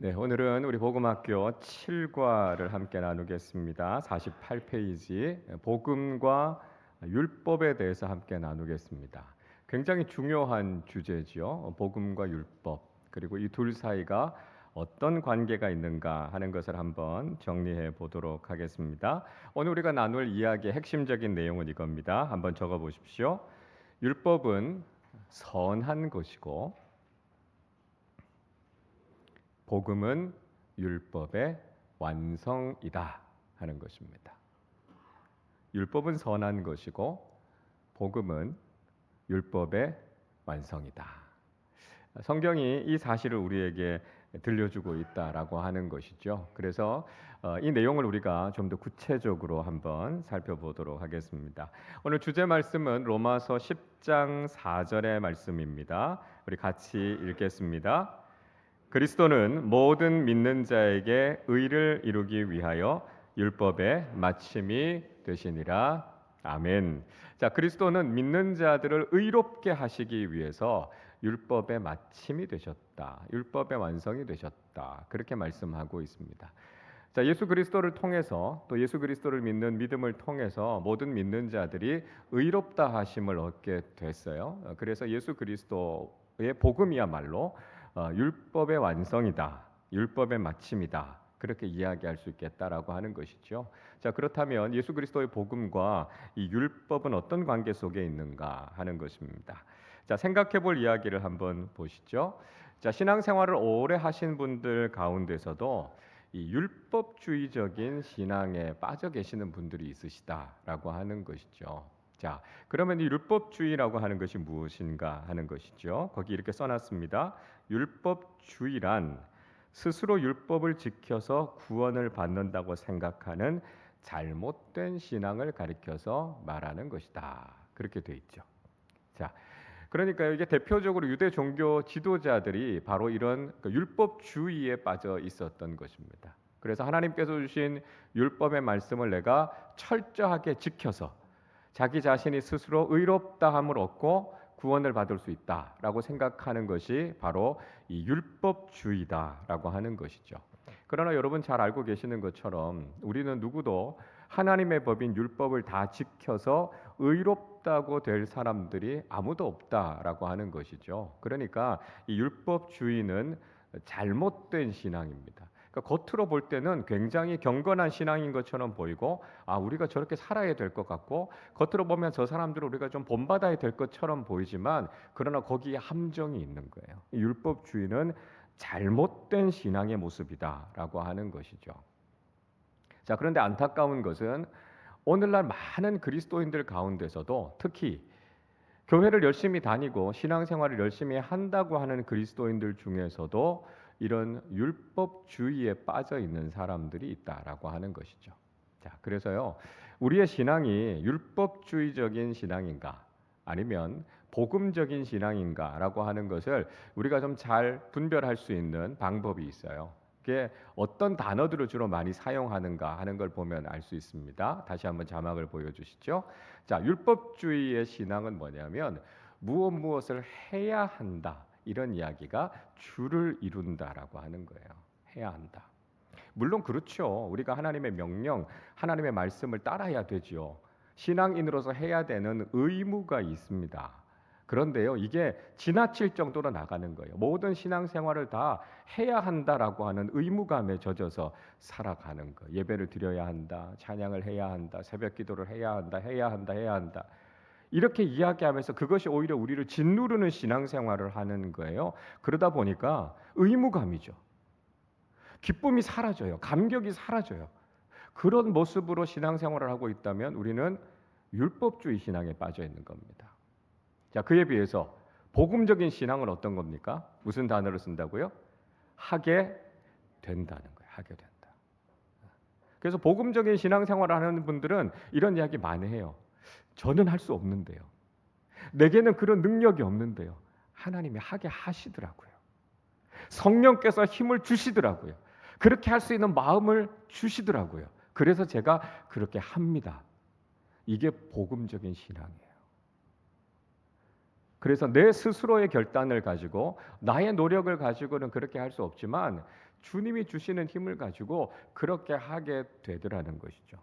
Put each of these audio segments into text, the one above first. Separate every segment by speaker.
Speaker 1: 네, 오늘은 우리 복음학교 7과를 함께 나누겠습니다. 48페이지 복음과 율법에 대해서 함께 나누겠습니다. 굉장히 중요한 주제지요. 복음과 율법, 그리고 이 둘 사이가 어떤 관계가 있는가 하는 것을 한번 정리해 보도록 하겠습니다. 오늘 우리가 나눌 이야기의 핵심적인 내용은 이겁니다. 한번 적어 보십시오. 율법은 선한 것이고 복음은 율법의 완성이다 하는 것입니다. 율법은 선한 것이고 복음은 율법의 완성이다. 성경이 이 사실을 우리에게 들려주고 있다라고 하는 것이죠. 그래서 이 내용을 우리가 좀 더 구체적으로 한번 살펴보도록 하겠습니다. 오늘 주제 말씀은 로마서 10장 4절의 말씀입니다. 우리 같이 읽겠습니다. 그리스도는 모든 믿는 자에게 의를 이루기 위하여 율법의 마침이 되시니라. 아멘. 자, 그리스도는 믿는 자들을 의롭게 하시기 위해서 율법의 마침이 되셨다. 율법의 완성이 되셨다. 그렇게 말씀하고 있습니다. 자, 예수 그리스도를 통해서 또 예수 그리스도를 믿는 믿음을 통해서 모든 믿는 자들이 의롭다 하심을 얻게 됐어요. 그래서 예수 그리스도의 복음이야말로 율법의 완성이다, 율법의 마침이다. 그렇게 이야기할 수 있겠다라고 하는 것이죠. 자, 그렇다면 예수 그리스도의 복음과 이 율법은 어떤 관계 속에 있는가 하는 것입니다. 자, 생각해 볼 이야기를 한번 보시죠. 자, 신앙생활을 오래 하신 분들 가운데서도 이 율법주의적인 신앙에 빠져 계시는 분들이 있으시다라고 하는 것이죠. 자, 그러면 이 율법주의라고 하는 것이 무엇인가 하는 것이죠. 거기 이렇게 써놨습니다. 율법주의란 스스로 율법을 지켜서 구원을 받는다고 생각하는 잘못된 신앙을 가리켜서 말하는 것이다. 그렇게 돼 있죠. 자, 그러니까 이게 대표적으로 유대 종교 지도자들이 바로 이런 율법주의에 빠져 있었던 것입니다. 그래서 하나님께서 주신 율법의 말씀을 내가 철저하게 지켜서 자기 자신이 스스로 의롭다함을 얻고 구원을 받을 수 있다라고 생각하는 것이 바로 이 율법주의다라고 하는 것이죠. 그러나 여러분 잘 알고 계시는 것처럼 우리는 누구도 하나님의 법인 율법을 다 지켜서 의롭다고 될 사람들이 아무도 없다라고 하는 것이죠. 그러니까 이 율법주의는 잘못된 신앙입니다. 그러니까 겉으로 볼 때는 굉장히 경건한 신앙인 것처럼 보이고, 우리가 저렇게 살아야 될 것 같고, 겉으로 보면 저 사람들을 우리가 좀 본받아야 될 것처럼 보이지만, 그러나 거기에 함정이 있는 거예요. 이 율법주의는 잘못된 신앙의 모습이다라고 하는 것이죠. 자, 그런데 안타까운 것은 오늘날 많은 그리스도인들 가운데서도 특히 교회를 열심히 다니고 신앙생활을 열심히 한다고 하는 그리스도인들 중에서도 이런 율법주의에 빠져 있는 사람들이 있다라고 하는 것이죠. 자, 그래서요, 우리의 신앙이 율법주의적인 신앙인가 아니면 복음적인 신앙인가라고 하는 것을 우리가 좀 잘 분별할 수 있는 방법이 있어요. 그게 어떤 단어들을 주로 많이 사용하는가 하는 걸 보면 알 수 있습니다. 다시 한번 자막을 보여주시죠. 자, 율법주의의 신앙은 뭐냐면 무엇을 해야 한다, 이런 이야기가 주를 이룬다라고 하는 거예요. 해야 한다. 물론 그렇죠. 우리가 하나님의 명령, 하나님의 말씀을 따라야 되지요. 신앙인으로서 해야 되는 의무가 있습니다. 그런데요, 이게 지나칠 정도로 나가는 거예요. 모든 신앙생활을 다 해야 한다라고 하는 의무감에 젖어서 살아가는 거. 예배를 드려야 한다, 찬양을 해야 한다, 새벽 기도를 해야 한다, 해야 한다, 해야 한다. 이렇게 이야기하면서 그것이 오히려 우리를 짓누르는 신앙생활을 하는 거예요. 그러다 보니까 의무감이죠. 기쁨이 사라져요. 감격이 사라져요. 그런 모습으로 신앙생활을 하고 있다면 우리는 율법주의 신앙에 빠져 있는 겁니다. 자, 그에 비해서 복음적인 신앙은 어떤 겁니까? 무슨 단어를 쓴다고요? 하게 된다는 거예요. 하게 된다. 그래서 복음적인 신앙생활을 하는 분들은 이런 이야기 많이 해요. 저는 할 수 없는데요. 내게는 그런 능력이 없는데요. 하나님이 하게 하시더라고요. 성령께서 힘을 주시더라고요. 그렇게 할 수 있는 마음을 주시더라고요. 그래서 제가 그렇게 합니다. 이게 복음적인 신앙이에요. 그래서 내 스스로의 결단을 가지고 나의 노력을 가지고는 그렇게 할 수 없지만 주님이 주시는 힘을 가지고 그렇게 하게 되더라는 것이죠.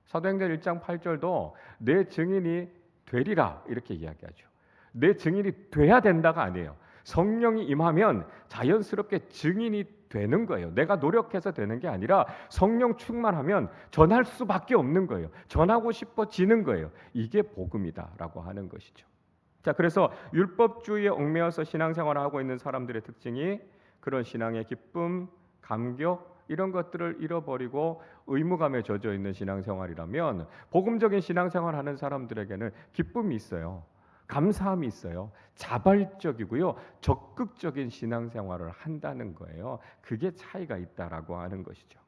Speaker 1: 사도행전 1장 8절도 내 증인이 되리라 이렇게 이야기하죠. 내 증인이 돼야 된다가 아니에요. 성령이 임하면 자연스럽게 증인이 되는 거예요. 내가 노력해서 되는 게 아니라 성령 충만하면 전할 수밖에 없는 거예요. 전하고 싶어지는 거예요. 이게 복음이다라고 하는 것이죠. 자, 그래서 율법주의에 얽매여서 신앙생활을 하고 있는 사람들의 특징이 그런 신앙의 기쁨, 감격 이런 것들을 잃어버리고 의무감에 젖어 있는 신앙생활이라면 복음적인 신앙생활하는 사람들에게는 기쁨이 있어요. 감사함이 있어요. 자발적이고요. 적극적인 신앙생활을 한다는 거예요. 그게 차이가 있다라고 하는 것이죠.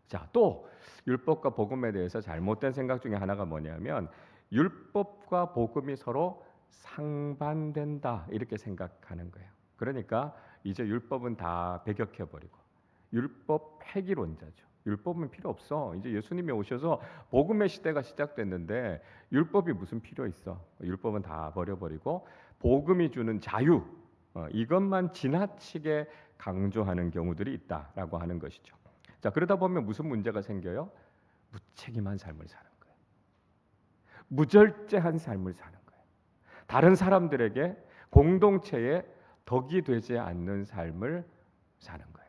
Speaker 1: 자, 또 율법과 복음에 대해서 잘못된 생각 중에 하나가 뭐냐면 율법과 복음이 서로 상반된다 이렇게 생각하는 거예요. 그러니까 이제 율법은 다 배격해 버리고 율법 폐기론자죠. 율법은 필요 없어. 이제 예수님이 오셔서 복음의 시대가 시작됐는데 율법이 무슨 필요 있어? 율법은 다 버려버리고 복음이 주는 자유 이것만 지나치게 강조하는 경우들이 있다라고 하는 것이죠. 자, 그러다 보면 무슨 문제가 생겨요? 무책임한 삶을 사는 거예요. 무절제한 삶을 사는 거예요. 다른 사람들에게 공동체에 덕이 되지 않는 삶을 사는 거예요.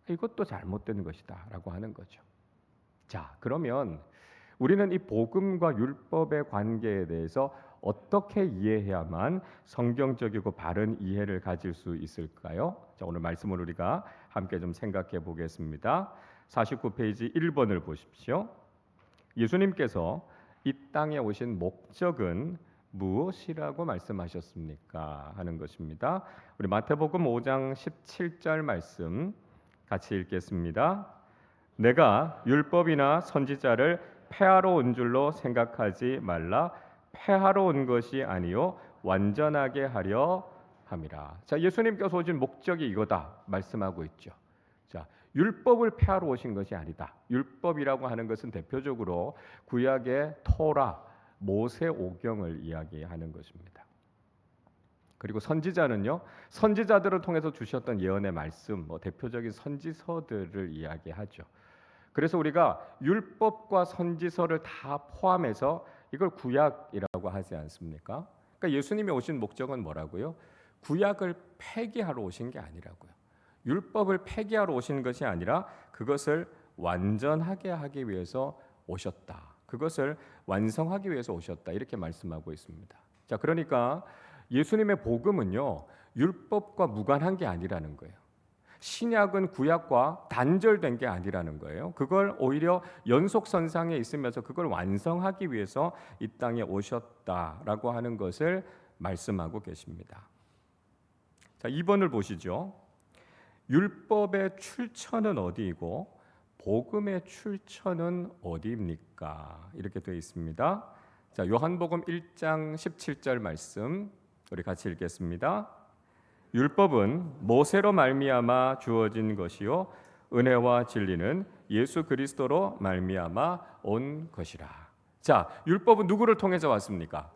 Speaker 1: 이것도 잘못된 것이다라고 하는 거죠. 자, 그러면 우리는 이 복음과 율법의 관계에 대해서 어떻게 이해해야만 성경적이고 바른 이해를 가질 수 있을까요? 자, 오늘 말씀을 우리가 함께 좀 생각해 보겠습니다. 49페이지 1번을 보십시오. 예수님께서 이 땅에 오신 목적은 무엇이라고 말씀하셨습니까? 하는 것입니다. 우리 마태복음 5장 17절 말씀 같이 읽겠습니다. 내가 율법이나 선지자를 폐하러 온 줄로 생각하지 말라. 폐하러 온 것이 아니요 완전하게 하려 함이라. 자, 예수님께서 오신 목적이 이거다 말씀하고 있죠. 자, 율법을 폐하러 오신 것이 아니다. 율법이라고 하는 것은 대표적으로 구약의 토라, 모세오경을 이야기하는 것입니다. 그리고 선지자는요, 선지자들을 통해서 주셨던 예언의 말씀, 대표적인 선지서들을 이야기하죠. 그래서 우리가 율법과 선지서를 다 포함해서 이걸 구약이라고 하지 않습니까? 그러니까 예수님이 오신 목적은 뭐라고요? 구약을 폐기하러 오신 게 아니라고요. 율법을 폐기하러 오신 것이 아니라 그것을 완전하게 하기 위해서 오셨다. 그것을 완성하기 위해서 오셨다. 이렇게 말씀하고 있습니다. 자, 그러니까 예수님의 복음은요, 율법과 무관한 게 아니라는 거예요. 신약은 구약과 단절된 게 아니라는 거예요. 그걸 오히려 연속선상에 있으면서 그걸 완성하기 위해서 이 땅에 오셨다라고 하는 것을 말씀하고 계십니다. 자, 2번을 보시죠. 율법의 출처는 어디이고 복음의 출처는 어디입니까? 이렇게 되어 있습니다. 자, 요한복음 1장 17절 말씀 우리 같이 읽겠습니다. 율법은 모세로 말미암아 주어진 것이요 은혜와 진리는 예수 그리스도로 말미암아 온 것이라. 자, 율법은 누구를 통해서 왔습니까?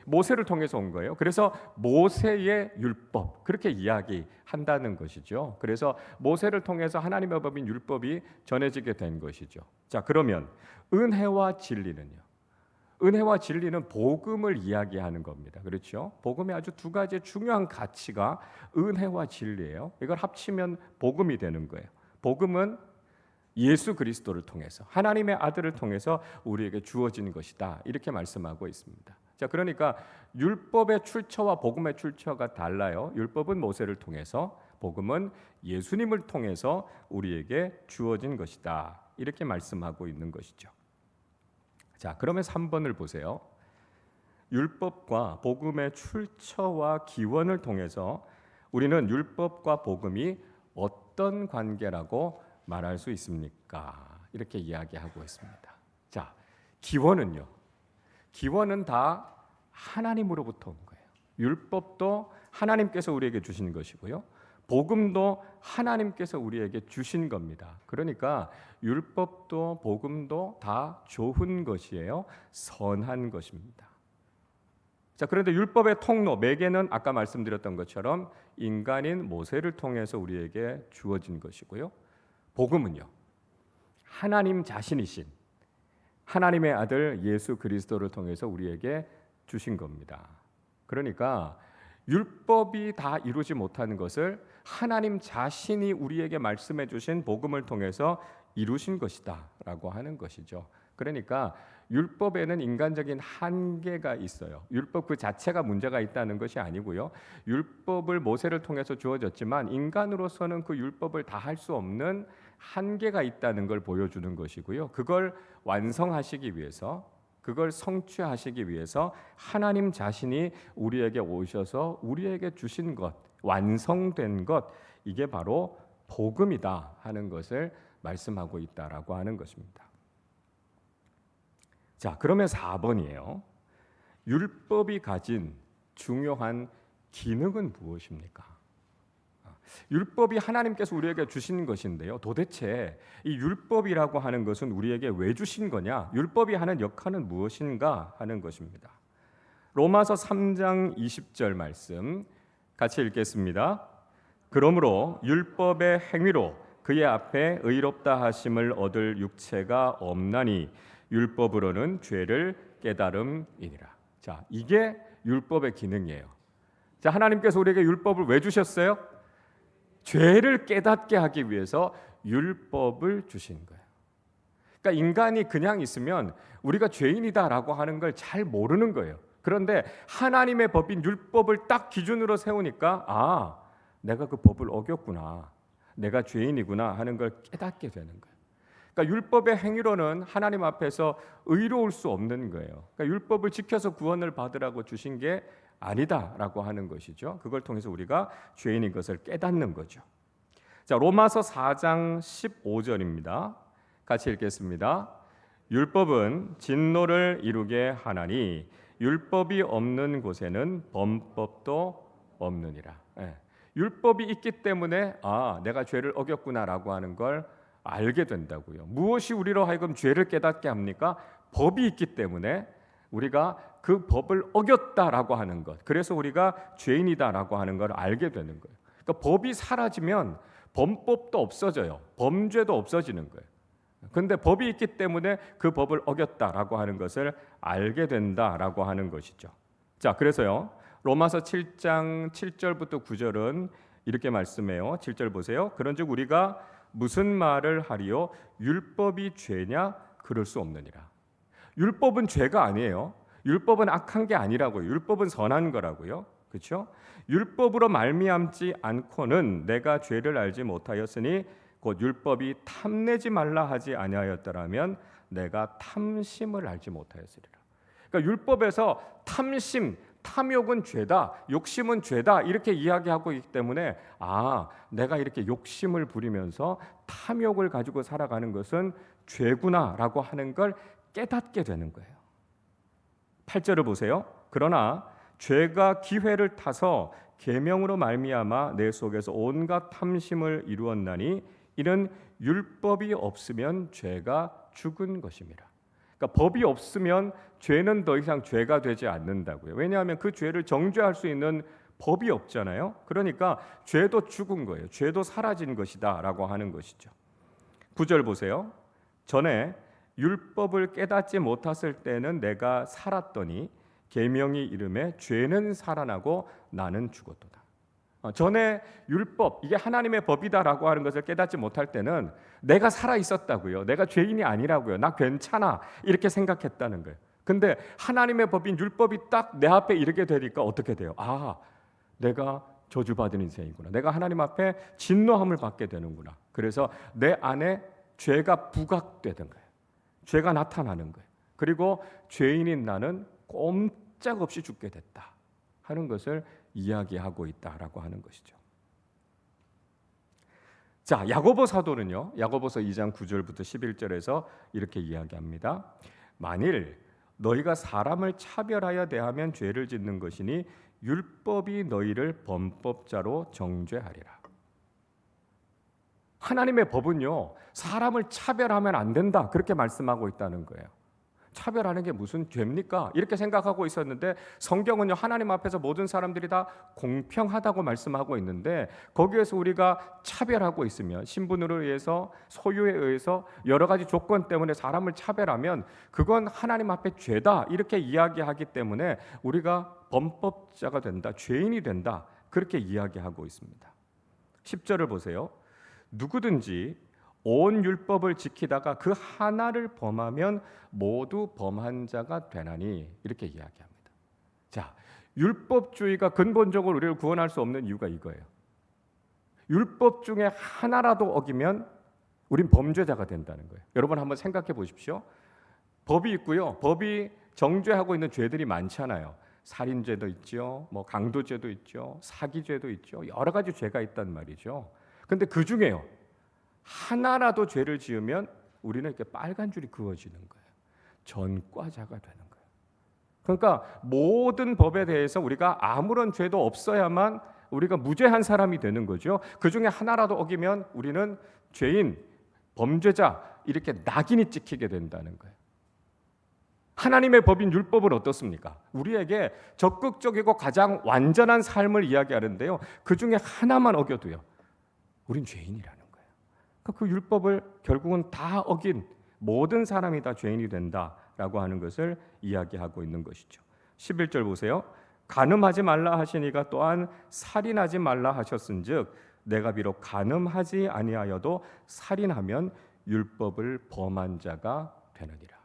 Speaker 1: 모세를 통해서 온 거예요. 그래서 모세의 율법 그렇게 이야기한다는 것이죠. 그래서 모세를 통해서 하나님의 법인 율법이 전해지게 된 것이죠. 자, 그러면 은혜와 진리는요? 은혜와 진리는 복음을 이야기하는 겁니다. 그렇죠? 복음의 아주 두 가지의 중요한 가치가 은혜와 진리예요. 이걸 합치면 복음이 되는 거예요. 복음은 예수 그리스도를 통해서 하나님의 아들을 통해서 우리에게 주어진 것이다. 이렇게 말씀하고 있습니다. 자, 그러니까 율법의 출처와 복음의 출처가 달라요. 율법은 모세를 통해서, 복음은 예수님을 통해서 우리에게 주어진 것이다. 이렇게 말씀하고 있는 것이죠. 자, 그러면 3번을 보세요. 율법과 복음의 출처와 기원을 통해서 우리는 율법과 복음이 어떤 관계라고 말할 수 있습니까? 이렇게 이야기하고 있습니다. 자, 기원은요. 기원은 다 하나님으로부터 온 거예요. 율법도 하나님께서 우리에게 주신 것이고요. 복음도 하나님께서 우리에게 주신 겁니다. 그러니까 율법도 복음도 다 좋은 것이에요. 선한 것입니다. 자, 그런데 율법의 통로, 매개는 아까 말씀드렸던 것처럼 인간인 모세를 통해서 우리에게 주어진 것이고요. 복음은요, 하나님 자신이신 하나님의 아들 예수 그리스도를 통해서 우리에게 주신 겁니다. 그러니까 율법이 다 이루지 못하는 것을 하나님 자신이 우리에게 말씀해 주신 복음을 통해서 이루신 것이다 라고 하는 것이죠. 그러니까 율법에는 인간적인 한계가 있어요. 율법 그 자체가 문제가 있다는 것이 아니고요. 율법을 모세를 통해서 주어졌지만 인간으로서는 그 율법을 다 할 수 없는 한계가 있다는 걸 보여주는 것이고요. 그걸 완성하시기 위해서, 그걸 성취하시기 위해서 하나님 자신이 우리에게 오셔서 우리에게 주신 것, 완성된 것, 이게 바로 복음이다 하는 것을 말씀하고 있다라고 하는 것입니다. 자, 그러면 4번이에요. 율법이 가진 중요한 기능은 무엇입니까? 율법이 하나님께서 우리에게 주신 것인데요. 도대체 이 율법이라고 하는 것은 우리에게 왜 주신 거냐? 율법이 하는 역할은 무엇인가 하는 것입니다. 로마서 3장 20절 말씀 같이 읽겠습니다. 그러므로 율법의 행위로 그의 앞에 의롭다 하심을 얻을 육체가 없나니 율법으로는 죄를 깨달음이니라. 자, 이게 율법의 기능이에요. 자, 하나님께서 우리에게 율법을 왜 주셨어요? 죄를 깨닫게 하기 위해서 율법을 주신 거예요. 그러니까 인간이 그냥 있으면 우리가 죄인이다라고 하는 걸 잘 모르는 거예요. 그런데 하나님의 법인 율법을 딱 기준으로 세우니까 아, 내가 그 법을 어겼구나, 내가 죄인이구나 하는 걸 깨닫게 되는 거예요. 그러니까 율법의 행위로는 하나님 앞에서 의로울 수 없는 거예요. 그러니까 율법을 지켜서 구원을 받으라고 주신 게 아니다라고 하는 것이죠. 그걸 통해서 우리가 죄인인 것을 깨닫는 거죠. 자, 로마서 4장 15절입니다. 같이 읽겠습니다. 율법은 진노를 이루게 하나니 율법이 없는 곳에는 범법도 없느니라. 율법이 있기 때문에 아, 내가 죄를 어겼구나라고 하는 걸 알게 된다고요. 무엇이 우리로 하여금 죄를 깨닫게 합니까? 법이 있기 때문에 우리가 그 법을 어겼다라고 하는 것, 그래서 우리가 죄인이다라고 하는 걸 알게 되는 거예요. 그러니까 법이 사라지면 범법도 없어져요. 범죄도 없어지는 거예요. 그런데 법이 있기 때문에 그 법을 어겼다라고 하는 것을 알게 된다라고 하는 것이죠. 자, 그래서요, 로마서 7장 7절부터 9절은 이렇게 말씀해요. 7절 보세요. 그런즉 우리가 무슨 말을 하리요? 율법이 죄냐? 그럴 수 없느니라. 율법은 죄가 아니에요. 율법은 악한 게 아니라고요. 율법은 선한 거라고요. 그렇죠? 율법으로 말미암지 않고는 내가 죄를 알지 못하였으니 곧 율법이 탐내지 말라 하지 아니하였더라면 내가 탐심을 알지 못하였으리라. 그러니까 율법에서 탐심, 탐욕은 죄다, 욕심은 죄다 이렇게 이야기하고 있기 때문에 아, 내가 이렇게 욕심을 부리면서 탐욕을 가지고 살아가는 것은 죄구나라고 하는 걸 깨닫게 되는 거예요. 8절을 보세요. 그러나 죄가 기회를 타서 계명으로 말미암아 내 속에서 온갖 탐심을 이루었나니 이는 율법이 없으면 죄가 죽은 것입니다. 그러니까 법이 없으면 죄는 더 이상 죄가 되지 않는다고요. 왜냐하면 그 죄를 정죄할 수 있는 법이 없잖아요. 그러니까 죄도 죽은 거예요. 죄도 사라진 것이다라고 하는 것이죠. 9절 보세요. 전에 율법을 깨닫지 못했을 때는 내가 살았더니 계명이 이름에 죄는 살아나고 나는 죽었도다. 전에 율법, 이게 하나님의 법이다라고 하는 것을 깨닫지 못할 때는 내가 살아 있었다고요. 내가 죄인이 아니라고요. 나 괜찮아 이렇게 생각했다는 거예요. 근데 하나님의 법인 율법이 딱 내 앞에 이르게 되니까 어떻게 돼요? 아, 내가 저주받은 인생이구나. 내가 하나님 앞에 진노함을 받게 되는구나. 그래서 내 안에 죄가 부각되는 거예요. 죄가 나타나는 거예요. 그리고 죄인인 나는 꼼짝없이 죽게 됐다 하는 것을 이야기하고 있다라고 하는 것이죠. 자, 야고보 사도는요, 야고보서 2장 9절부터 11절에서 이렇게 이야기합니다. 만일 너희가 사람을 차별하여 대하면 죄를 짓는 것이니 율법이 너희를 범법자로 정죄하리라. 하나님의 법은요, 사람을 차별하면 안 된다 그렇게 말씀하고 있다는 거예요. 차별하는 게 무슨 죄입니까? 이렇게 생각하고 있었는데 성경은요, 하나님 앞에서 모든 사람들이 다 공평하다고 말씀하고 있는데 거기에서 우리가 차별하고 있으면, 신분으로 의해서, 소유에 의해서 여러 가지 조건 때문에 사람을 차별하면 그건 하나님 앞에 죄다 이렇게 이야기하기 때문에 우리가 범법자가 된다, 죄인이 된다, 그렇게 이야기하고 있습니다. 10절을 보세요. 누구든지 온 율법을 지키다가 그 하나를 범하면 모두 범한 자가 되나니, 이렇게 이야기합니다. 자, 율법주의가 근본적으로 우리를 구원할 수 없는 이유가 이거예요. 율법 중에 하나라도 어기면 우린 범죄자가 된다는 거예요. 여러분 한번 생각해 보십시오. 법이 있고요. 법이 정죄하고 있는 죄들이 많잖아요. 살인죄도 있죠. 뭐 강도죄도 있죠. 사기죄도 있죠. 여러 가지 죄가 있단 말이죠. 근데 그 중에요, 하나라도 죄를 지으면 우리는 이렇게 빨간 줄이 그어지는 거예요. 전과자가 되는 거예요. 그러니까 모든 법에 대해서 우리가 아무런 죄도 없어야만 우리가 무죄한 사람이 되는 거죠. 그 중에 하나라도 어기면 우리는 죄인, 범죄자, 이렇게 낙인이 찍히게 된다는 거예요. 하나님의 법인 율법은 어떻습니까? 우리에게 적극적이고 가장 완전한 삶을 이야기하는데요, 그 중에 하나만 어겨도요, 우린 죄인이라는 거예요. 그러니까 그 율법을 결국은 다 어긴 모든 사람이 다 죄인이 된다라고 하는 것을 이야기하고 있는 것이죠. 11절 보세요. 간음하지 말라 하시니가 또한 살인하지 말라 하셨은즉 내가 비록 간음하지 아니하여도 살인하면 율법을 범한 자가 되느니라.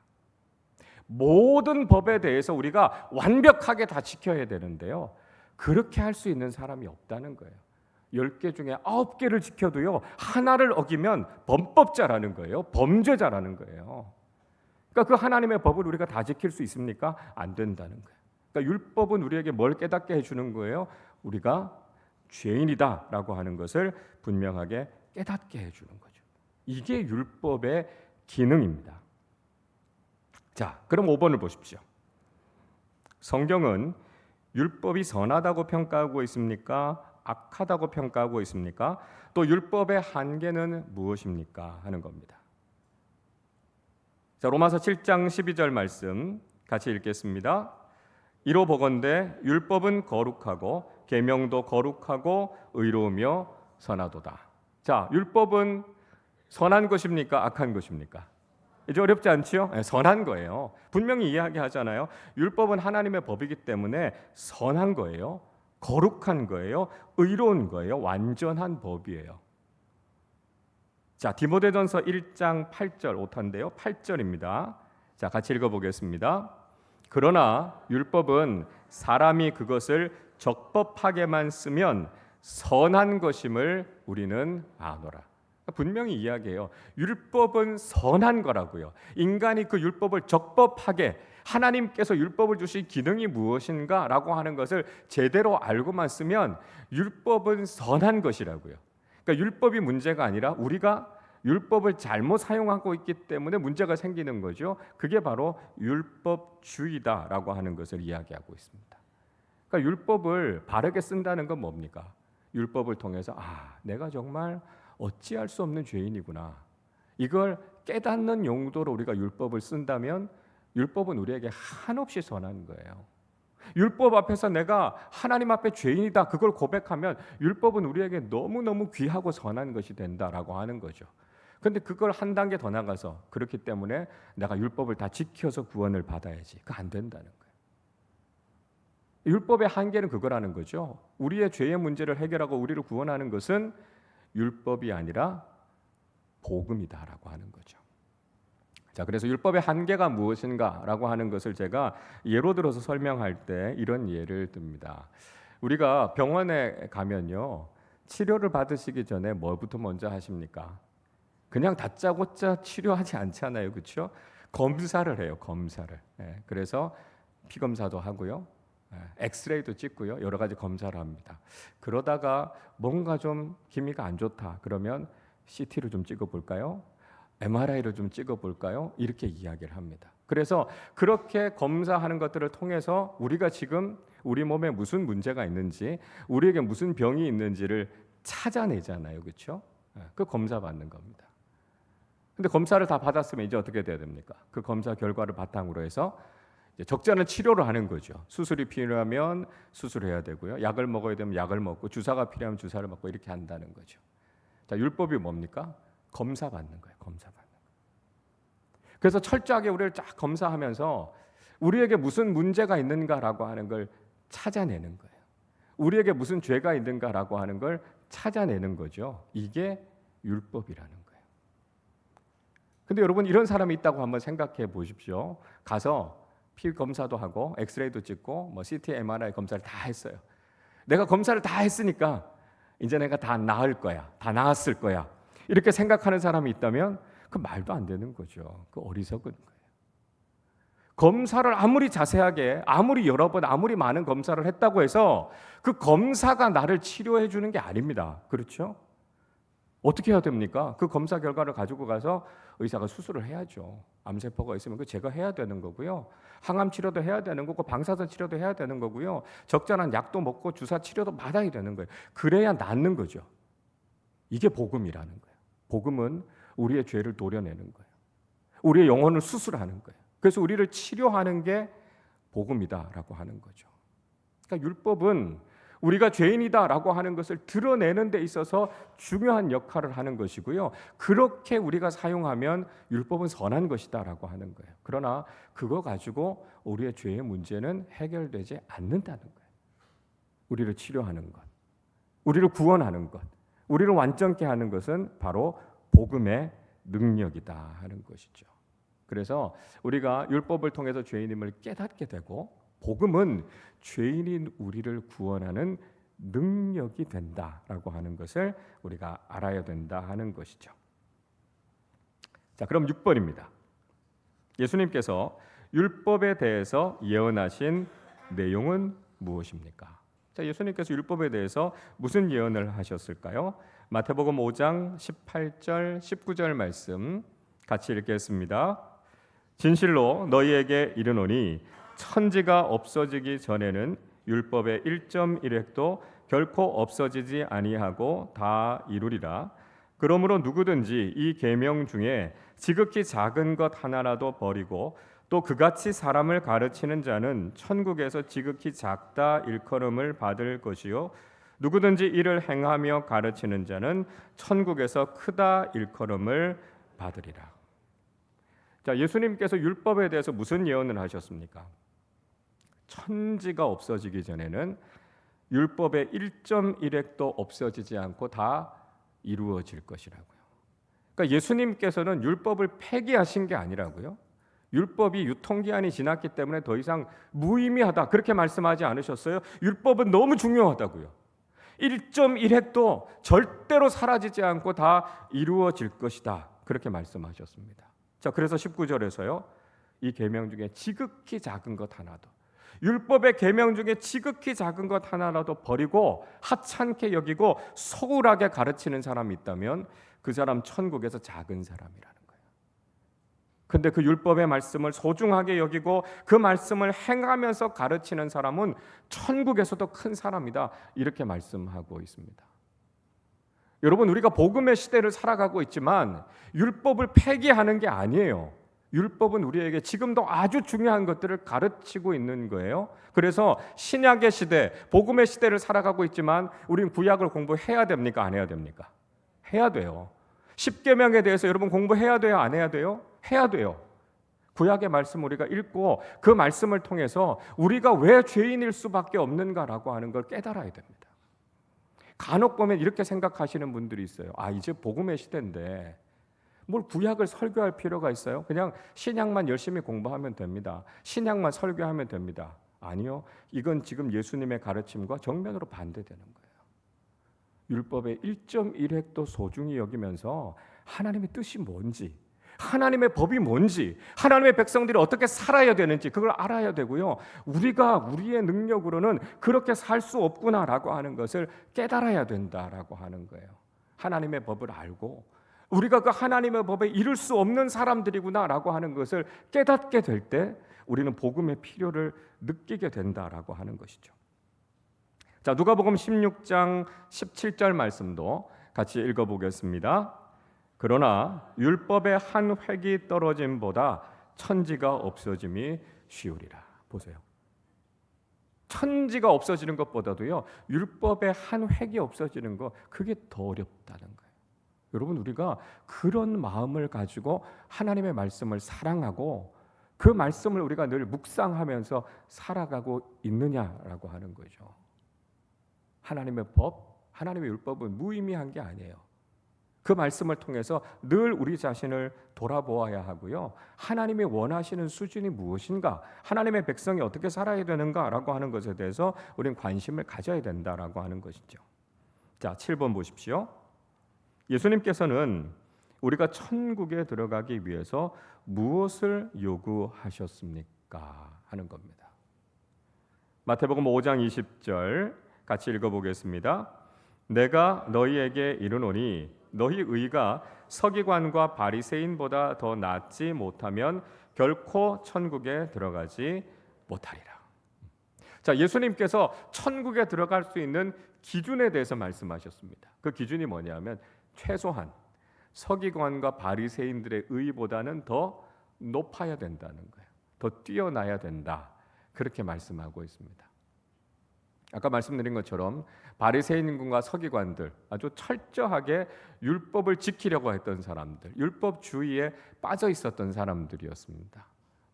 Speaker 1: 모든 법에 대해서 우리가 완벽하게 다 지켜야 되는데요, 그렇게 할 수 있는 사람이 없다는 거예요. 10개 중에 9개를 지켜도요, 하나를 어기면 범법자라는 거예요. 범죄자라는 거예요. 그러니까 그 하나님의 법을 우리가 다 지킬 수 있습니까? 안 된다는 거예요. 그러니까 율법은 우리에게 뭘 깨닫게 해주는 거예요? 우리가 죄인이다라고 하는 것을 분명하게 깨닫게 해주는 거죠. 이게 율법의 기능입니다. 자, 그럼 5번을 보십시오. 성경은 율법이 선하다고 평가하고 있습니까? 악하다고 평가하고 있습니까? 또 율법의 한계는 무엇입니까? 하는 겁니다. 자, 로마서 7장 12절 말씀 같이 읽겠습니다. 이로 보건대 율법은 거룩하고 계명도 거룩하고 의로우며 선하도다. 자, 율법은 선한 것입니까? 악한 것입니까? 이제 어렵지 않지요? 네, 선한 거예요. 분명히 이야기하잖아요. 율법은 하나님의 법이기 때문에 선한 거예요. 거룩한 거예요. 의로운 거예요. 완전한 법이에요. 자, 디모데전서 1장 8절 오탄데요. 8절입니다. 자, 같이 읽어보겠습니다. 그러나 율법은 사람이 그것을 적법하게만 쓰면 선한 것임을 우리는 아노라. 분명히 이야기해요. 율법은 선한 거라고요. 인간이 그 율법을 적법하게, 하나님께서 율법을 주신 기능이 무엇인가 라고 하는 것을 제대로 알고만 쓰면 율법은 선한 것이라고요. 그러니까 율법이 문제가 아니라 우리가 율법을 잘못 사용하고 있기 때문에 문제가 생기는 거죠. 그게 바로 율법주의다라고 하는 것을 이야기하고 있습니다. 그러니까 율법을 바르게 쓴다는 건 뭡니까? 율법을 통해서 내가 정말 어찌할 수 없는 죄인이구나, 이걸 깨닫는 용도로 우리가 율법을 쓴다면 율법은 우리에게 한없이 선한 거예요. 율법 앞에서 내가 하나님 앞에 죄인이다, 그걸 고백하면 율법은 우리에게 너무너무 귀하고 선한 것이 된다라고 하는 거죠. 그런데 그걸 한 단계 더 나가서 그렇기 때문에 내가 율법을 다 지켜서 구원을 받아야지, 그거 안 된다는 거예요. 율법의 한계는 그거라는 거죠. 우리의 죄의 문제를 해결하고 우리를 구원하는 것은 율법이 아니라 복음이다라고 하는 거죠. 자, 그래서 율법의 한계가 무엇인가라고 하는 것을 제가 예로 들어서 설명할 때 이런 예를 듭니다. 우리가 병원에 가면요, 치료를 받으시기 전에 뭐부터 먼저 하십니까? 그냥 다짜고짜 치료하지 않잖아요, 그렇죠? 검사를 해요, 검사를. 그래서 피 검사도 하고요, 엑스레이도 찍고요, 여러 가지 검사를 합니다. 그러다가 뭔가 좀 기미가 안 좋다 그러면 CT를 좀 찍어볼까요? MRI를 좀 찍어볼까요? 이렇게 이야기를 합니다. 그래서 그렇게 검사하는 것들을 통해서 우리가 지금 우리 몸에 무슨 문제가 있는지, 우리에게 무슨 병이 있는지를 찾아내잖아요, 그렇죠? 그 검사 받는 겁니다. 근데 검사를 다 받았으면 이제 어떻게 돼야 됩니까? 그 검사 결과를 바탕으로 해서 이제 적절한 치료를 하는 거죠. 수술이 필요하면 수술해야 되고요. 약을 먹어야 되면 약을 먹고, 주사가 필요하면 주사를 맞고, 이렇게 한다는 거죠. 자, 율법이 뭡니까? 검사 받는 거예요. 검사 받는 거. 그래서 철저하게 우리를 쫙 검사하면서 우리에게 무슨 문제가 있는가라고 하는 걸 찾아내는 거예요. 우리에게 무슨 죄가 있는가라고 하는 걸 찾아내는 거죠. 이게 율법이라는 거예요. 근데 여러분, 이런 사람이 있다고 한번 생각해 보십시오. 가서 피 검사도 하고 엑스레이도 찍고 뭐 CT, MRI 검사를 다 했어요. 내가 검사를 다 했으니까 이제 내가 다 나을 거야, 다 나았을 거야, 이렇게 생각하는 사람이 있다면 그 말도 안 되는 거죠. 그 어리석은 거예요. 검사를 아무리 자세하게, 아무리 여러 번, 아무리 많은 검사를 했다고 해서 그 검사가 나를 치료해 주는 게 아닙니다. 그렇죠? 어떻게 해야 됩니까? 그 검사 결과를 가지고 가서 의사가 수술을 해야죠. 암세포가 있으면 그 제거해야 되는 거고요. 항암 치료도 해야 되는 거고, 방사선 치료도 해야 되는 거고요. 적절한 약도 먹고 주사 치료도 받아야 되는 거예요. 그래야 낫는 거죠. 이게 복음이라는 거예요. 복음은 우리의 죄를 도려내는 거예요. 우리의 영혼을 수술하는 거예요. 그래서 우리를 치료하는 게 복음이다라고 하는 거죠. 그러니까 율법은 우리가 죄인이다라고 하는 것을 드러내는 데 있어서 중요한 역할을 하는 것이고요. 그렇게 우리가 사용하면 율법은 선한 것이다라고 하는 거예요. 그러나 그거 가지고 우리의 죄의 문제는 해결되지 않는다는 거예요. 우리를 치료하는 것, 우리를 구원하는 것, 우리를 완전케 하는 것은 바로 복음의 능력이다 하는 것이죠. 그래서 우리가 율법을 통해서 죄인임을 깨닫게 되고, 복음은 죄인인 우리를 구원하는 능력이 된다라고 하는 것을 우리가 알아야 된다 하는 것이죠. 자, 그럼 6번입니다. 예수님께서 율법에 대해서 예언하신 내용은 무엇입니까? 자, 예수님께서 율법에 대해서 무슨 예언을 하셨을까요? 마태복음 5장 18절 19절 말씀 같이 읽겠습니다. 진실로 너희에게 이르노니 천지가 없어지기 전에는 율법의 1.1획도 결코 없어지지 아니하고 다 이루리라. 그러므로 누구든지 이 계명 중에 지극히 작은 것 하나라도 버리고 또 그같이 사람을 가르치는 자는 천국에서 지극히 작다 일컬음을 받을 것이요 누구든지 이를 행하며 가르치는 자는 천국에서 크다 일컬음을 받으리라. 자, 예수님께서 율법에 대해서 무슨 예언을 하셨습니까? 천지가 없어지기 전에는 율법의 1.1획도 없어지지 않고 다 이루어질 것이라고요. 그러니까 예수님께서는 율법을 폐기하신 게 아니라고요. 율법이 유통기한이 지났기 때문에 더 이상 무의미하다 그렇게 말씀하지 않으셨어요. 율법은 너무 중요하다고요. 1.1획도 절대로 사라지지 않고 다 이루어질 것이다 그렇게 말씀하셨습니다. 자, 그래서 19절에서요. 이 계명 중에 지극히 작은 것 하나도, 율법의 계명 중에 지극히 작은 것 하나라도 버리고 하찮게 여기고 소홀하게 가르치는 사람이 있다면 그 사람 천국에서 작은 사람이라는 거예요. 근데 그 율법의 말씀을 소중하게 여기고 그 말씀을 행하면서 가르치는 사람은 천국에서도 큰 사람이다 이렇게 말씀하고 있습니다. 여러분, 우리가 복음의 시대를 살아가고 있지만 율법을 폐기하는 게 아니에요. 율법은 우리에게 지금도 아주 중요한 것들을 가르치고 있는 거예요. 그래서 신약의 시대, 복음의 시대를 살아가고 있지만 우리는 구약을 공부해야 됩니까? 안 해야 됩니까? 해야 돼요. 십계명에 대해서 여러분 공부해야 돼요? 안 해야 돼요? 해야 돼요. 구약의 말씀 우리가 읽고 그 말씀을 통해서 우리가 왜 죄인일 수밖에 없는가라고 하는 걸 깨달아야 됩니다. 간혹 보면 이렇게 생각하시는 분들이 있어요. 아, 이제 복음의 시대인데 뭘 구약을 설교할 필요가 있어요? 그냥 신약만 열심히 공부하면 됩니다. 신약만 설교하면 됩니다. 아니요. 이건 지금 예수님의 가르침과 정면으로 반대되는 거예요. 율법의 1.1획도 소중히 여기면서 하나님의 뜻이 뭔지, 하나님의 법이 뭔지, 하나님의 백성들이 어떻게 살아야 되는지 그걸 알아야 되고요. 우리가 우리의 능력으로는 그렇게 살 수 없구나라고 하는 것을 깨달아야 된다라고 하는 거예요. 하나님의 법을 알고 우리가 그 하나님의 법에 이룰 수 없는 사람들이구나라고 하는 것을 깨닫게 될 때 우리는 복음의 필요를 느끼게 된다라고 하는 것이죠. 자, 누가복음 16장 17절 말씀도 같이 읽어보겠습니다. 그러나 율법의 한 획이 떨어짐보다 천지가 없어짐이 쉬우리라. 보세요. 천지가 없어지는 것보다도요, 율법의 한 획이 없어지는 거, 그게 더 어렵다는 거예요. 여러분, 우리가 그런 마음을 가지고 하나님의 말씀을 사랑하고 그 말씀을 우리가 늘 묵상하면서 살아가고 있느냐라고 하는 거죠. 하나님의 법, 하나님의 율법은 무의미한 게 아니에요. 그 말씀을 통해서 늘 우리 자신을 돌아보아야 하고요. 하나님이 원하시는 수준이 무엇인가, 하나님의 백성이 어떻게 살아야 되는가라고 하는 것에 대해서 우리는 관심을 가져야 된다라고 하는 것이죠. 자, 7번 보십시오. 예수님께서는 우리가 천국에 들어가기 위해서 무엇을 요구하셨습니까? 하는 겁니다. 마태복음 5장 20절 같이 읽어보겠습니다. 내가 너희에게 이르노니 너희 의가 서기관과 바리새인보다 더 낫지 못하면 결코 천국에 들어가지 못하리라. 자, 예수님께서 천국에 들어갈 수 있는 기준에 대해서 말씀하셨습니다. 그 기준이 뭐냐면 최소한 서기관과 바리새인들의 의보다는 더 높아야 된다는 거예요. 더 뛰어나야 된다. 그렇게 말씀하고 있습니다. 아까 말씀드린 것처럼 바리새인과 서기관들, 아주 철저하게 율법을 지키려고 했던 사람들, 율법주의에 빠져 있었던 사람들이었습니다.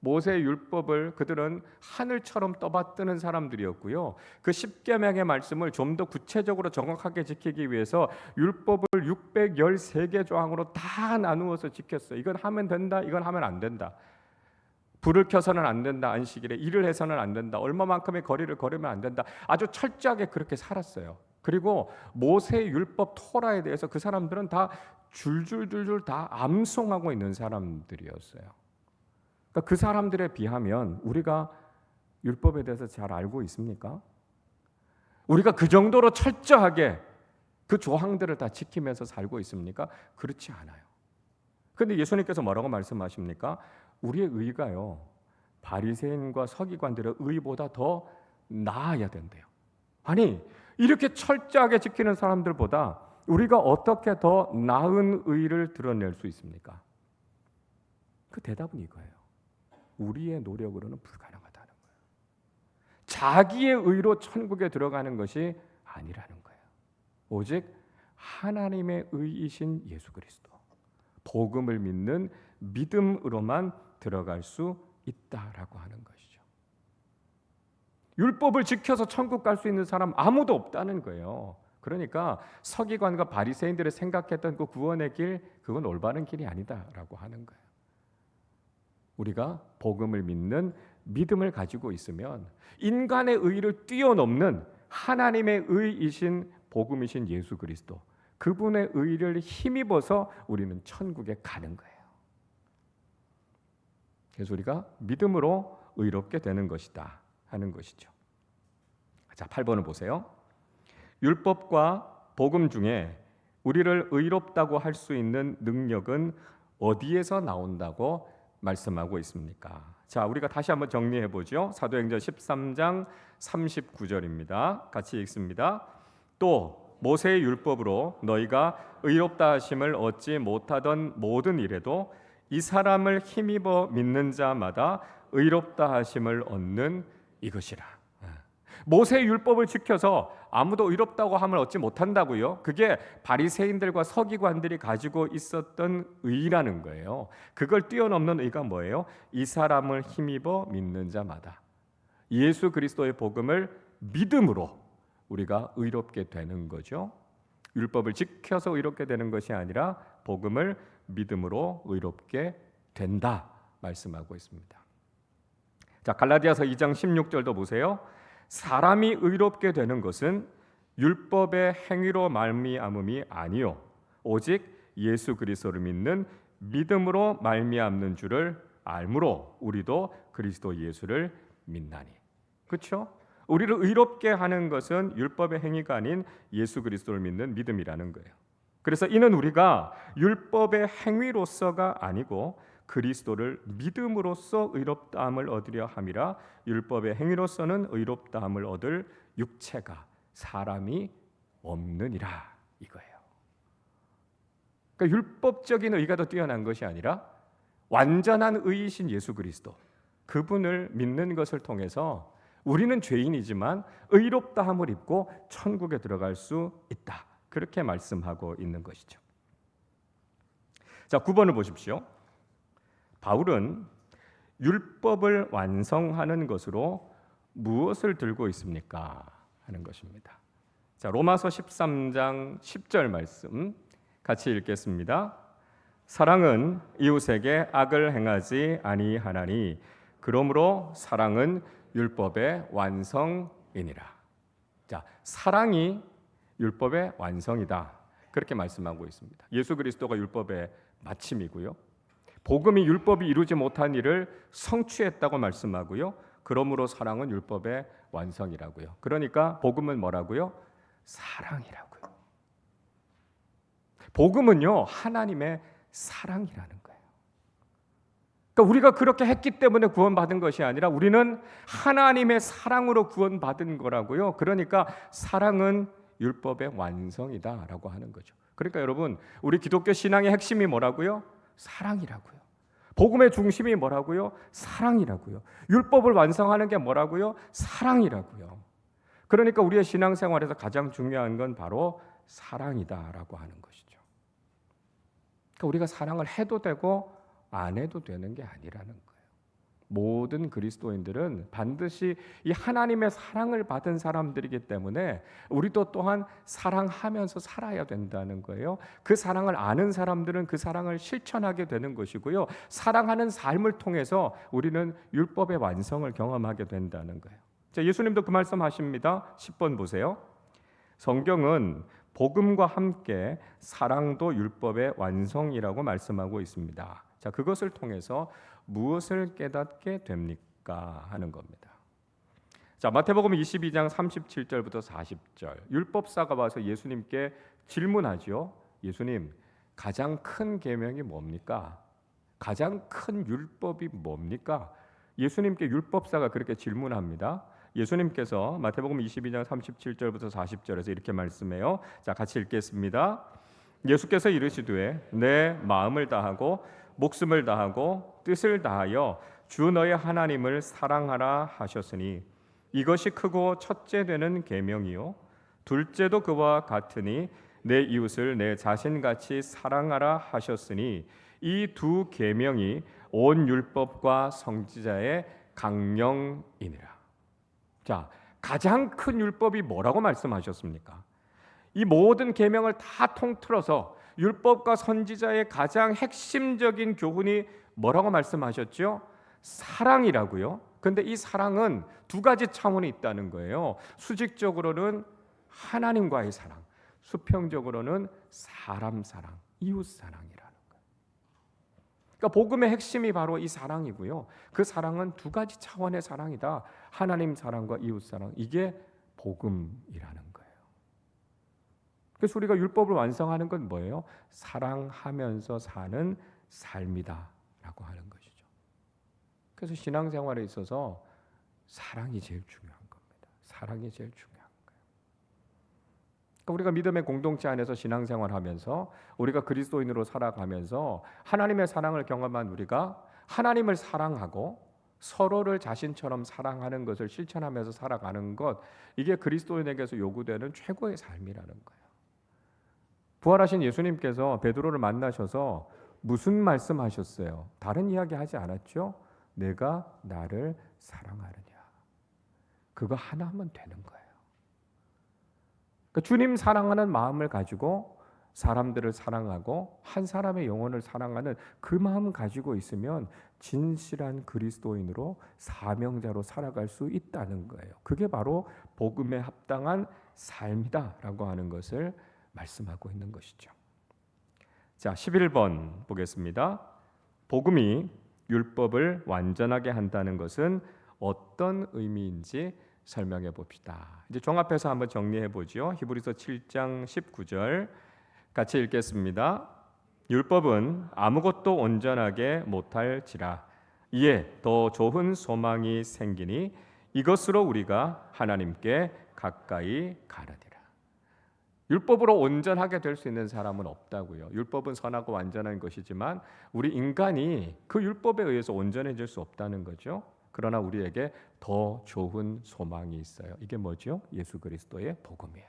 Speaker 1: 모세의 율법을 그들은 하늘처럼 떠받드는 사람들이었고요. 그 십계명의 말씀을 좀 더 구체적으로 정확하게 지키기 위해서 율법을 613개 조항으로 다 나누어서 지켰어요. 이건 하면 된다, 이건 하면 안 된다. 불을 켜서는 안 된다, 안식일에 일을 해서는 안 된다, 얼마만큼의 거리를 걸으면 안 된다. 아주 철저하게 그렇게 살았어요. 그리고 모세의 율법 토라에 대해서 그 사람들은 다 줄줄줄줄 다 암송하고 있는 사람들이었어요. 그러니까 그 사람들에 비하면 우리가 율법에 대해서 잘 알고 있습니까? 우리가 그 정도로 철저하게 그 조항들을 다 지키면서 살고 있습니까? 그렇지 않아요. 그런데 예수님께서 뭐라고 말씀하십니까? 우리의 의가요, 바리새인과 서기관들의 의보다 더 나아야 된대요. 아니, 이렇게 철저하게 지키는 사람들보다 우리가 어떻게 더 나은 의를 드러낼 수 있습니까? 그 대답은 이거예요. 우리의 노력으로는 불가능하다는 거예요. 자기의 의로 천국에 들어가는 것이 아니라는 거예요. 오직 하나님의 의이신 예수 그리스도, 복음을 믿는 믿음으로만 들어갈 수 있다라고 하는 것이죠. 율법을 지켜서 천국 갈 수 있는 사람 아무도 없다는 거예요. 그러니까 서기관과 바리새인들이 생각했던 그 구원의 길, 그건 올바른 길이 아니다라고 하는 거예요. 우리가 복음을 믿는 믿음을 가지고 있으면 인간의 의를 뛰어넘는 하나님의 의이신 복음이신 예수 그리스도, 그분의 의를 힘입어서 우리는 천국에 가는 거예요. 그래서 우리가 믿음으로 의롭게 되는 것이다 하는 것이죠. 자, 8번을 보세요. 율법과 복음 중에 우리를 의롭다고 할 수 있는 능력은 어디에서 나온다고 말씀하고 있습니까? 자, 우리가 다시 한번 정리해 보죠. 사도행전 13장 39절입니다. 같이 읽습니다. 또 모세의 율법으로 너희가 의롭다 하심을 얻지 못하던 모든 일에도 이 사람을 힘입어 믿는 자마다 의롭다 하심을 얻는 이것이라. 모세의 율법을 지켜서 아무도 의롭다고 함을 얻지 못한다고요? 그게 바리새인들과 서기관들이 가지고 있었던 의라는 거예요. 그걸 뛰어넘는 의가 뭐예요? 이 사람을 힘입어 믿는 자마다 예수 그리스도의 복음을 믿음으로 우리가 의롭게 되는 거죠. 율법을 지켜서 의롭게 되는 것이 아니라 복음을 믿음으로 의롭게 된다 말씀하고 있습니다. 자, 갈라디아서 2장 16절도 보세요. 사람이 의롭게 되는 것은 율법의 행위로 말미암음이 아니요 오직 예수 그리스도를 믿는 믿음으로 말미암는 줄을 알므로 우리도 그리스도 예수를 믿나니. 그렇죠? 우리를 의롭게 하는 것은 율법의 행위가 아닌 예수 그리스도를 믿는 믿음이라는 거예요. 그래서 이는 우리가 율법의 행위로서가 아니고 그리스도를 믿음으로써 의롭다함을 얻으려 함이라. 율법의 행위로서는 의롭다함을 얻을 육체가 사람이 없느니라 이거예요. 그러니까 그러니까 율법적인 의가 더 뛰어난 것이 아니라 완전한 의이신 예수 그리스도, 그분을 믿는 것을 통해서 우리는 죄인이지만 의롭다함을 입고 천국에 들어갈 수 있다. 그렇게 말씀하고 있는 것이죠. 자, 9번을 보십시오. 바울은 율법을 완성하는 것으로 무엇을 들고 있습니까? 하는 것입니다. 자, 로마서 13장 10절 말씀 같이 읽겠습니다. 사랑은 이웃에게 악을 행하지 아니하나니 그러므로 사랑은 율법의 완성이니라. 자, 사랑이 율법의 완성이다. 그렇게 말씀하고 있습니다. 예수 그리스도가 율법의 마침이고요. 복음이 율법이 이루지 못한 일을 성취했다고 말씀하고요. 그러므로 사랑은 율법의 완성이라고요. 그러니까 복음은 뭐라고요? 사랑이라고요. 복음은요, 하나님의 사랑이라는 거예요. 그러니까 우리가 그렇게 했기 때문에 구원받은 것이 아니라 우리는 하나님의 사랑으로 구원받은 거라고요. 그러니까 사랑은 율법의 완성이다라고 하는 거죠. 그러니까 여러분, 우리 기독교 신앙의 핵심이 뭐라고요? 사랑이라고요. 복음의 중심이 뭐라고요? 사랑이라고요. 율법을 완성하는 게 뭐라고요? 사랑이라고요. 그러니까 우리의 신앙생활에서 가장 중요한 건 바로 사랑이다라고 하는 것이죠. 그러니까 우리가 사랑을 해도 되고 안 해도 되는 게 아니라는 거예요. 모든 그리스도인들은 반드시 이 하나님의 사랑을 받은 사람들이기 때문에 우리도 또한 사랑하면서 살아야 된다는 거예요. 그 사랑을 아는 사람들은 그 사랑을 실천하게 되는 것이고요. 사랑하는 삶을 통해서 우리는 율법의 완성을 경험하게 된다는 거예요. 자, 예수님도 그 말씀하십니다. 10번 보세요. 성경은 복음과 함께 사랑도 율법의 완성이라고 말씀하고 있습니다. 자, 그것을 통해서 무엇을 깨닫게 됩니까? 하는 겁니다. 자, 마태복음 22장 37절부터 40절. 율법사가 와서 예수님께 질문하죠. 예수님, 가장 큰 계명이 뭡니까? 가장 큰 율법이 뭡니까? 예수님께 율법사가 그렇게 질문합니다. 예수님께서 마태복음 22장 37절부터 40절에서 이렇게 말씀해요. 자, 같이 읽겠습니다. 예수께서 이르시되 내 마음을 다하고 목숨을 다하고 뜻을 다하여 주 너의 하나님을 사랑하라 하셨으니 이것이 크고 첫째 되는 계명이요 둘째도 그와 같으니 내 이웃을 내 자신같이 사랑하라 하셨으니 이 두 계명이 온 율법과 선지자의 강령이니라. 자, 가장 큰 율법이 뭐라고 말씀하셨습니까? 이 모든 계명을 다 통틀어서 율법과 선지자의 가장 핵심적인 교훈이 뭐라고 말씀하셨죠? 사랑이라고요. 근데 이 사랑은 두 가지 차원이 있다는 거예요. 수직적으로는 하나님과의 사랑, 수평적으로는 사람 사랑, 이웃 사랑이라는 거예요. 그러니까 복음의 핵심이 바로 이 사랑이고요. 그 사랑은 두 가지 차원의 사랑이다. 하나님 사랑과 이웃 사랑. 이게 복음이라는 거예요. 그래서 우리가 율법을 완성하는 건 뭐예요? 사랑하면서 사는 삶이다라고 하는 것이죠. 그래서 신앙생활에 있어서 사랑이 제일 중요한 겁니다. 사랑이 제일 중요한 거예요. 그러니까 우리가 믿음의 공동체 안에서 신앙생활하면서 우리가 그리스도인으로 살아가면서 하나님의 사랑을 경험한 우리가 하나님을 사랑하고 서로를 자신처럼 사랑하는 것을 실천하면서 살아가는 것, 이게 그리스도인에게서 요구되는 최고의 삶이라는 거예요. 부활하신 예수님께서 베드로를 만나셔서 무슨 말씀하셨어요? 다른 이야기 하지 않았죠? 내가 나를 사랑하느냐. 그거 하나 하면 되는 거예요. 그러니까 주님 사랑하는 마음을 가지고 사람들을 사랑하고 한 사람의 영혼을 사랑하는 그 마음 가지고 있으면 진실한 그리스도인으로 사명자로 살아갈 수 있다는 거예요. 그게 바로 복음에 합당한 삶이다라고 하는 것을 말씀하고 있는 것이죠. 자, 11번 보겠습니다. 복음이 율법을 완전하게 한다는 것은 어떤 의미인지 설명해 봅시다. 이제 종합해서 한번 정리해 보죠. 히브리서 7장 19절 같이 읽겠습니다. 율법은 아무것도 온전하게 못할지라 이에 더 좋은 소망이 생기니 이것으로 우리가 하나님께 가까이 가느니라. 율법으로 온전하게 될 수 있는 사람은 없다고요. 율법은 선하고 완전한 것이지만 우리 인간이 그 율법에 의해서 온전해질 수 없다는 거죠. 그러나 우리에게 더 좋은 소망이 있어요. 이게 뭐죠? 예수 그리스도의 복음이에요.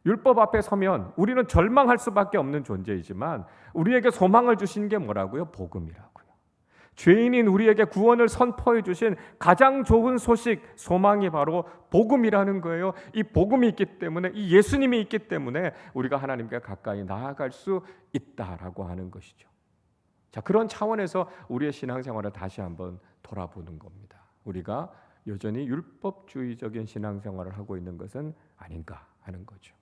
Speaker 1: 율법 앞에 서면 우리는 절망할 수밖에 없는 존재이지만 우리에게 소망을 주신 게 뭐라고요? 복음이라고요. 죄인인 우리에게 구원을 선포해 주신 가장 좋은 소식, 소망이 바로 복음이라는 거예요. 이 복음이 있기 때문에, 이 예수님이 있기 때문에 우리가 하나님께 가까이 나아갈 수 있다라고 하는 것이죠. 자, 그런 차원에서 우리의 신앙생활을 다시 한번 돌아보는 겁니다. 우리가 여전히 율법주의적인 신앙생활을 하고 있는 것은 아닌가 하는 거죠.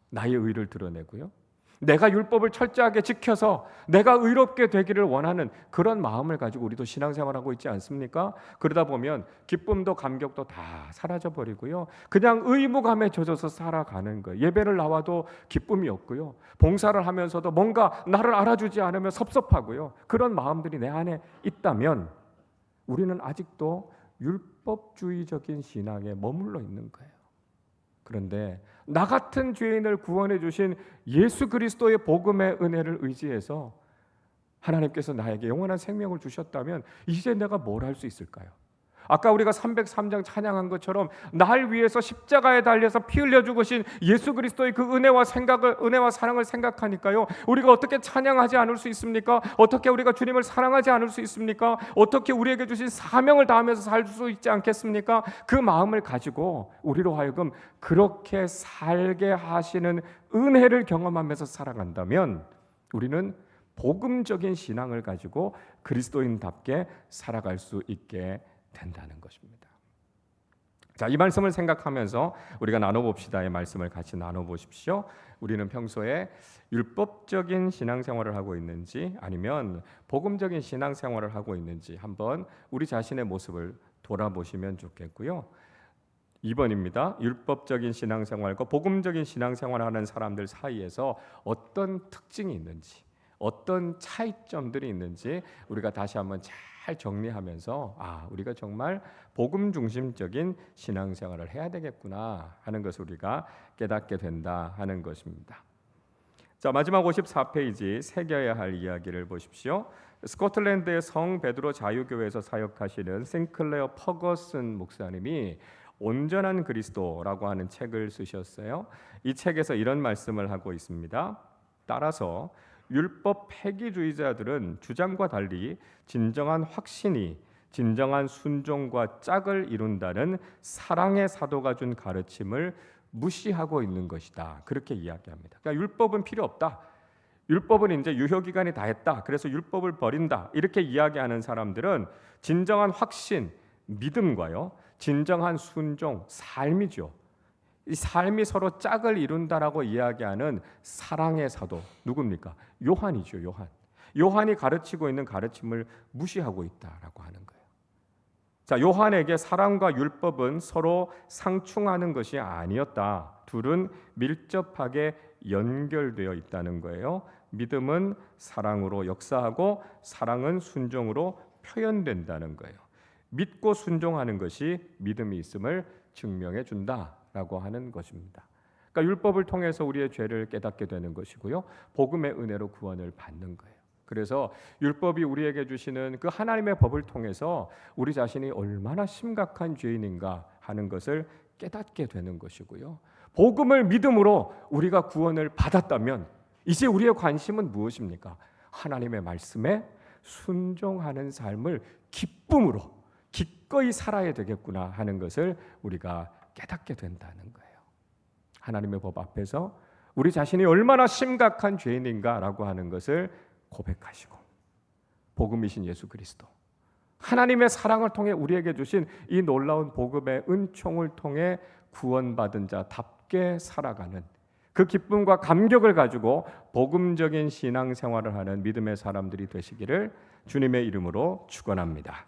Speaker 1: 나의 의를 드러내고요, 내가 율법을 철저하게 지켜서 내가 의롭게 되기를 원하는 그런 마음을 가지고 우리도 신앙생활하고 있지 않습니까? 그러다 보면 기쁨도 감격도 다 사라져버리고요, 그냥 의무감에 젖어서 살아가는 거예요. 예배를 나와도 기쁨이 없고요, 봉사를 하면서도 뭔가 나를 알아주지 않으면 섭섭하고요, 그런 마음들이 내 안에 있다면 우리는 아직도 율법주의적인 신앙에 머물러 있는 거예요. 그런데 나 같은 죄인을 구원해 주신 예수 그리스도의 복음의 은혜를 의지해서 하나님께서 나에게 영원한 생명을 주셨다면 이제 내가 뭘 할 수 있을까요? 아까 우리가 303장 찬양한 것처럼 날 위해서 십자가에 달려서 피 흘려 죽으신 예수 그리스도의 그 은혜와 사랑을 생각하니까요, 우리가 어떻게 찬양하지 않을 수 있습니까? 어떻게 우리가 주님을 사랑하지 않을 수 있습니까? 어떻게 우리에게 주신 사명을 다하면서 살 수 있지 않겠습니까? 그 마음을 가지고 우리로 하여금 그렇게 살게 하시는 은혜를 경험하면서 살아간다면 우리는 복음적인 신앙을 가지고 그리스도인답게 살아갈 수 있게 된다는 것입니다. 자, 이 말씀을 생각하면서 우리가 나눠봅시다의 말씀을 같이 나눠보십시오. 우리는 평소에 율법적인 신앙생활을 하고 있는지 아니면 복음적인 신앙생활을 하고 있는지 한번 우리 자신의 모습을 돌아보시면 좋겠고요. 2번입니다. 율법적인 신앙생활과 복음적인 신앙생활을 하는 사람들 사이에서 어떤 특징이 있는지, 어떤 차이점들이 있는지 우리가 다시 한번 잘 정리하면서 우리가 정말 복음 중심적인 신앙생활을 해야 되겠구나 하는 것을 우리가 깨닫게 된다 하는 것입니다. 자, 마지막 54페이지 새겨야 할 이야기를 보십시오. 스코틀랜드의 성 베드로 자유교회에서 사역하시는 싱클레어 퍼거슨 목사님이 온전한 그리스도라고 하는 책을 쓰셨어요. 이 책에서 이런 말씀을 하고 있습니다. 따라서 율법 폐기주의자들은 주장과 달리 진정한 확신이 진정한 순종과 짝을 이룬다는 사랑의 사도가 준 가르침을 무시하고 있는 것이다. 그렇게 이야기합니다. 그러니까 율법은 필요 없다. 율법은 이제 유효기간이 다 했다. 그래서 율법을 버린다. 이렇게 이야기하는 사람들은 진정한 확신, 믿음과요, 진정한 순종, 삶이죠. 이 삶이 서로 짝을 이룬다라고 이야기하는 사랑의 사도 누굽니까? 요한이죠. 요한이 가르치고 있는 가르침을 무시하고 있다라고 하는 거예요. 자, 요한에게 사랑과 율법은 서로 상충하는 것이 아니었다. 둘은 밀접하게 연결되어 있다는 거예요. 믿음은 사랑으로 역사하고 사랑은 순종으로 표현된다는 거예요. 믿고 순종하는 것이 믿음이 있음을 증명해 준다라고 하는 것입니다. 그러니까 율법을 통해서 우리의 죄를 깨닫게 되는 것이고요, 복음의 은혜로 구원을 받는 거예요. 그래서 율법이 우리에게 주시는 그 하나님의 법을 통해서 우리 자신이 얼마나 심각한 죄인인가 하는 것을 깨닫게 되는 것이고요, 복음을 믿음으로 우리가 구원을 받았다면 이제 우리의 관심은 무엇입니까? 하나님의 말씀에 순종하는 삶을 기쁨으로 기꺼이 살아야 되겠구나 하는 것을 우리가 깨닫게 된다는 거예요. 하나님의 법 앞에서 우리 자신이 얼마나 심각한 죄인인가라고 하는 것을 고백하시고 복음이신 예수 그리스도, 하나님의 사랑을 통해 우리에게 주신 이 놀라운 복음의 은총을 통해 구원받은 자답게 살아가는 그 기쁨과 감격을 가지고 복음적인 신앙생활을 하는 믿음의 사람들이 되시기를 주님의 이름으로 축원합니다.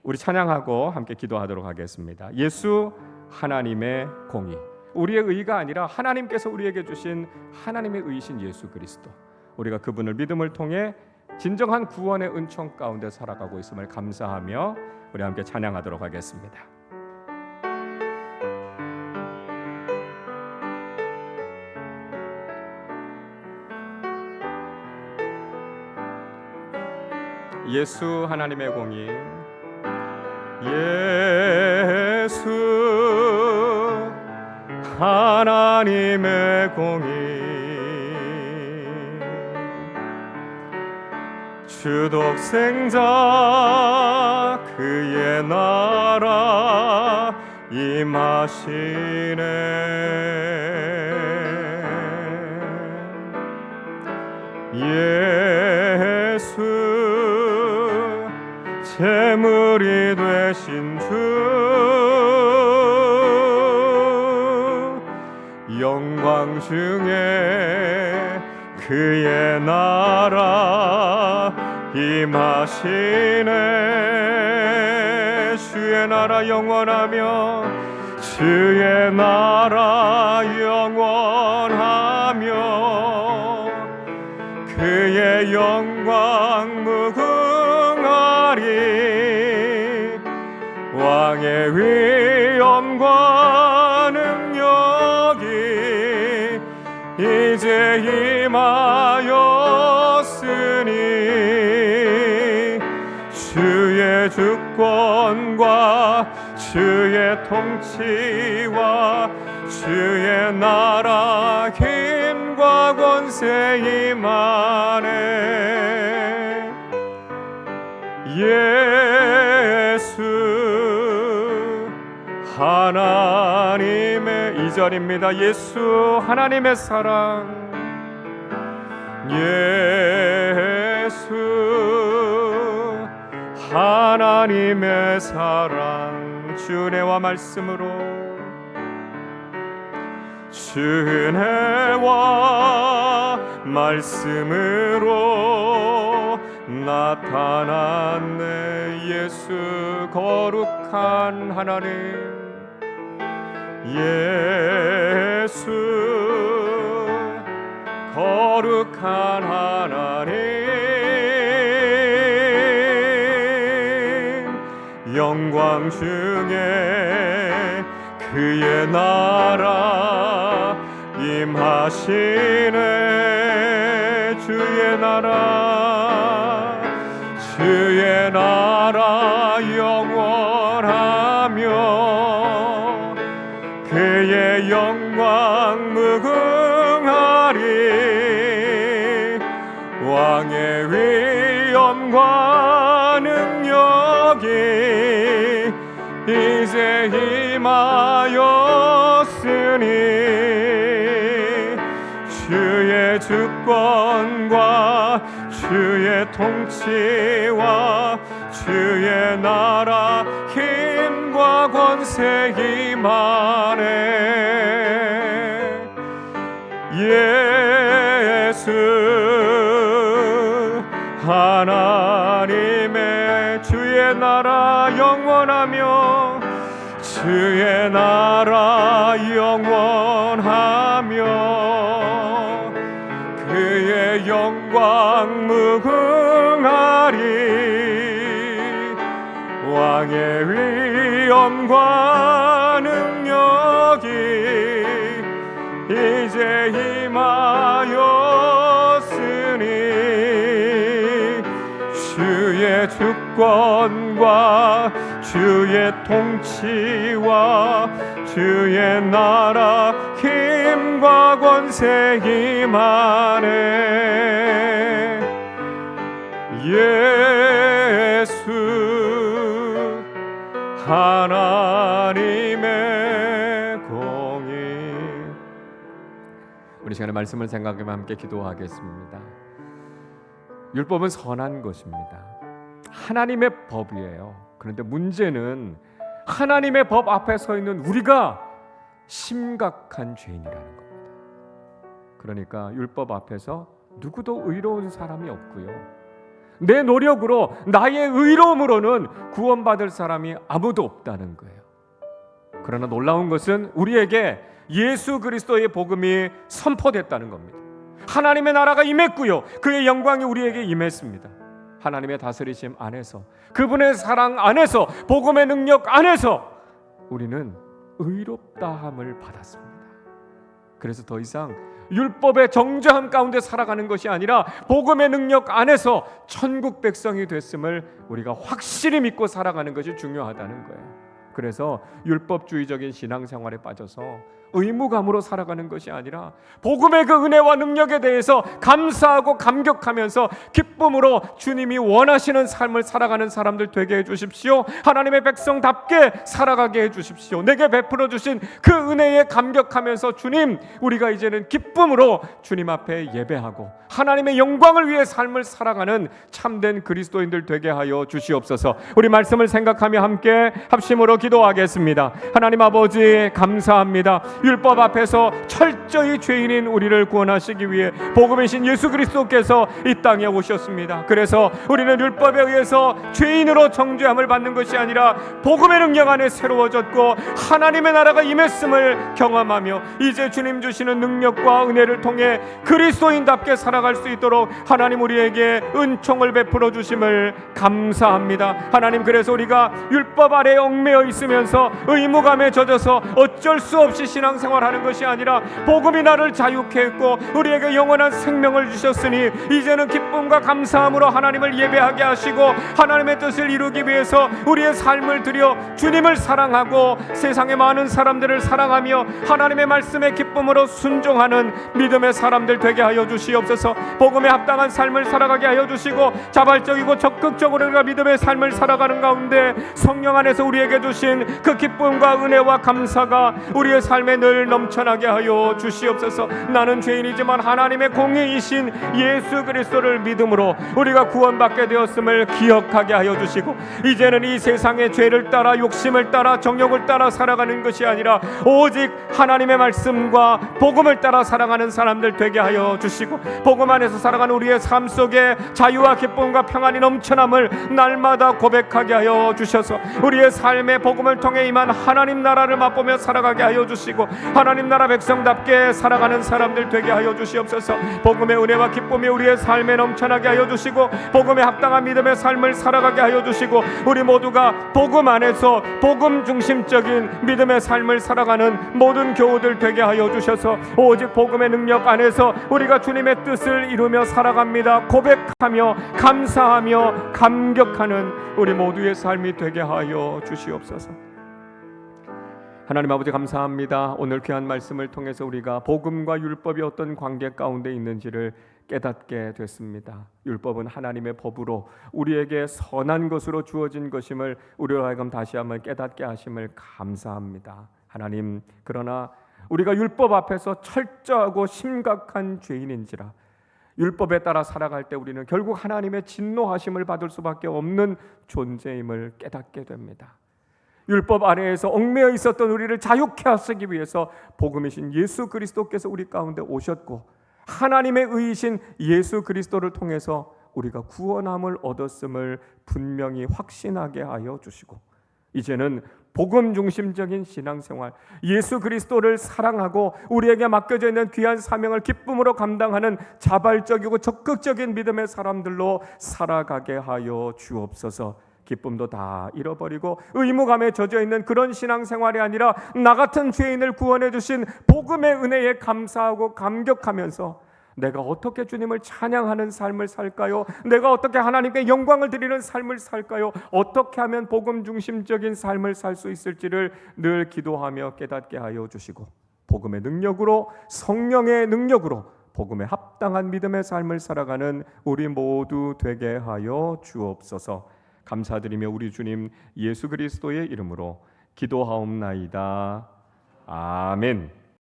Speaker 1: 우리 찬양하고 함께 기도하도록 하겠습니다. 예수 하나님의 공의, 우리의 의가 아니라 하나님께서 우리에게 주신 하나님의 의이신 예수 그리스도, 우리가 그분을 믿음을 통해 진정한 구원의 은총 가운데 살아가고 있음을 감사하며 우리 함께 찬양하도록 하겠습니다. 예수 하나님의 공의, 예수 하나님의 공의, 주 독생자 그의 나라 임하시네. 예수 제물이 되신 주, 영광 중에 그의 나라 임하시네. 주의 나라 영원하며, 주의 나라 영원하며, 그의 영광 무궁하리. 왕의 위엄과 능력이 이제 임하였으니, 주의 주권과 주의 통치와 주의 나라 힘과 권세 임하네. 예수 하나님의, 2절입니다. 예수 하나님의 사랑, 예수 하나님의 사랑, 주 은혜와 말씀으로, 주 은혜와 말씀으로 나타났네. 예수 거룩한 하나님, 예수 거룩한 하나님, 영광 중에 그의 나라 임하시네. 주의 나라, 주의 나라 영원하며, 그의 영광 무궁하리. 왕의 위엄과 능력이 이제 임하였으니, 주의 주권과 주의 통치와 주의 나라 힘과 권세 임하네. 예수 하나님의, 주의 나라 영원하며, 주의 나라 영원하며, 그의 영광 무궁하리. 왕의 위엄과 능력이 이제 임하였으니, 주의 주권과 주의 통치와 주의 나라 힘과 권세 임하네. 예수 하나님의 공의. 우리 시간에 말씀을 생각하며 함께 기도하겠습니다. 율법은 선한 것입니다. 하나님의 법이에요. 그런데 문제는 하나님의 법 앞에 서 있는 우리가 심각한 죄인이라는 겁니다. 그러니까 율법 앞에서 누구도 의로운 사람이 없고요, 내 노력으로, 나의 의로움으로는 구원받을 사람이 아무도 없다는 거예요. 그러나 놀라운 것은 우리에게 예수 그리스도의 복음이 선포됐다는 겁니다. 하나님의 나라가 임했고요, 그의 영광이 우리에게 임했습니다. 하나님의 다스리심 안에서, 그분의 사랑 안에서, 복음의 능력 안에서 우리는 의롭다함을 받았습니다. 그래서 더 이상 율법의 정죄함 가운데 살아가는 것이 아니라 복음의 능력 안에서 천국 백성이 됐음을 우리가 확실히 믿고 살아가는 것이 중요하다는 거예요. 그래서 율법주의적인 신앙생활에 빠져서 의무감으로 살아가는 것이 아니라 복음의 그 은혜와 능력에 대해서 감사하고 감격하면서 기쁨으로 주님이 원하시는 삶을 살아가는 사람들 되게 해주십시오. 하나님의 백성답게 살아가게 해주십시오. 내게 베풀어 주신 그 은혜에 감격하면서 주님, 우리가 이제는 기쁨으로 주님 앞에 예배하고 하나님의 영광을 위해 삶을 살아가는 참된 그리스도인들 되게 하여 주시옵소서. 우리 말씀을 생각하며 함께 합심으로 기도하겠습니다. 하나님 아버지, 감사합니다. 율법 앞에서 철저히 죄인인 우리를 구원하시기 위해 복음이신 예수 그리스도께서 이 땅에 오셨습니다. 그래서 우리는 율법에 의해서 죄인으로 정죄함을 받는 것이 아니라 복음의 능력 안에 새로워졌고 하나님의 나라가 임했음을 경험하며 이제 주님 주시는 능력과 은혜를 통해 그리스도인답게 살아갈 수 있도록 하나님 우리에게 은총을 베풀어 주심을 감사합니다. 하나님, 그래서 우리가 율법 아래에 얽매여 있으면서 의무감에 젖어서 어쩔 수 없이 신앙생활하는 것이 아니라 복음이 나를 자유케 했고 우리에게 영원한 생명을 주셨으니 이제는 기쁨과 감사함으로 하나님을 예배하게 하시고 하나님의 뜻을 이루기 위해서 우리의 삶을 드려 주님을 사랑하고 세상의 많은 사람들을 사랑하며 하나님의 말씀에 기쁨으로 순종하는 믿음의 사람들 되게 하여 주시옵소서. 복음에 합당한 삶을 살아가게 하여 주시고 자발적이고 적극적으로 우리가 믿음의 삶을 살아가는 가운데 성령 안에서 우리에게 주신 그 기쁨과 은혜와 감사가 우리의 삶에 늘 넘쳐나게 하여 주시옵소서. 나는 죄인이지만 하나님의 공의이신 예수 그리스도를 믿음으로 우리가 구원받게 되었음을 기억하게 하여 주시고 이제는 이 세상의 죄를 따라 욕심을 따라 정욕을 따라 살아가는 것이 아니라 오직 하나님의 말씀과 복음을 따라 살아가는 사람들 되게 하여 주시고 복음 안에서 살아가는 우리의 삶 속에 자유와 기쁨과 평안이 넘쳐남을 날마다 고백하게 하여 주셔서 우리의 삶의 복음을 통해 임한 하나님 나라를 맛보며 살아가게 하여 주시고 하나님 나라 백성답게 살아가는 사람들 되게 하여 주시옵소서. 복음의 은혜와 기쁨이 우리의 삶에 넘쳐나게 하여 주시고 복음에 합당한 믿음의 삶을 살아가게 하여 주시고 우리 모두가 복음 안에서 복음 중심적인 믿음의 삶을 살아가는 모든 교우들 되게 하여 주셔서 오직 복음의 능력 안에서 우리가 주님의 뜻을 이루며 살아갑니다. 고백하며 감사하며 감격하는 우리 모두의 삶이 되게 하여 주시옵소서. 하나님 아버지, 감사합니다. 오늘 귀한 말씀을 통해서 우리가 복음과 율법이 어떤 관계 가운데 있는지를 깨닫게 됐습니다. 율법은 하나님의 법으로 우리에게 선한 것으로 주어진 것임을 우리로 하여금 다시 한번 깨닫게 하심을 감사합니다. 하나님, 그러나 우리가 율법 앞에서 철저하고 심각한 죄인인지라 율법에 따라 살아갈 때 우리는 결국 하나님의 진노하심을 받을 수밖에 없는 존재임을 깨닫게 됩니다. 율법 아래에서 얽매여 있었던 우리를 자유케 하시기 위해서 복음이신 예수 그리스도께서 우리 가운데 오셨고 하나님의 의이신 예수 그리스도를 통해서 우리가 구원함을 얻었음을 분명히 확신하게 하여 주시고 이제는 복음 중심적인 신앙생활, 예수 그리스도를 사랑하고 우리에게 맡겨져 있는 귀한 사명을 기쁨으로 감당하는 자발적이고 적극적인 믿음의 사람들로 살아가게 하여 주옵소서. 기쁨도 다 잃어버리고 의무감에 젖어 있는 그런 신앙생활이 아니라 나 같은 죄인을 구원해 주신 복음의 은혜에 감사하고 감격하면서 내가 어떻게 주님을 찬양하는 삶을 살까요? 내가 어떻게 하나님께 영광을 드리는 삶을 살까요? 어떻게 하면 복음 중심적인 삶을 살 수 있을지를 늘 기도하며 깨닫게 하여 주시고 복음의 능력으로, 성령의 능력으로 복음에 합당한 믿음의 삶을 살아가는 우리 모두 되게 하여 주옵소서. 감사드리며 우리 주님 예수 그리스도의 이름으로 기도하옵나이다. 아멘.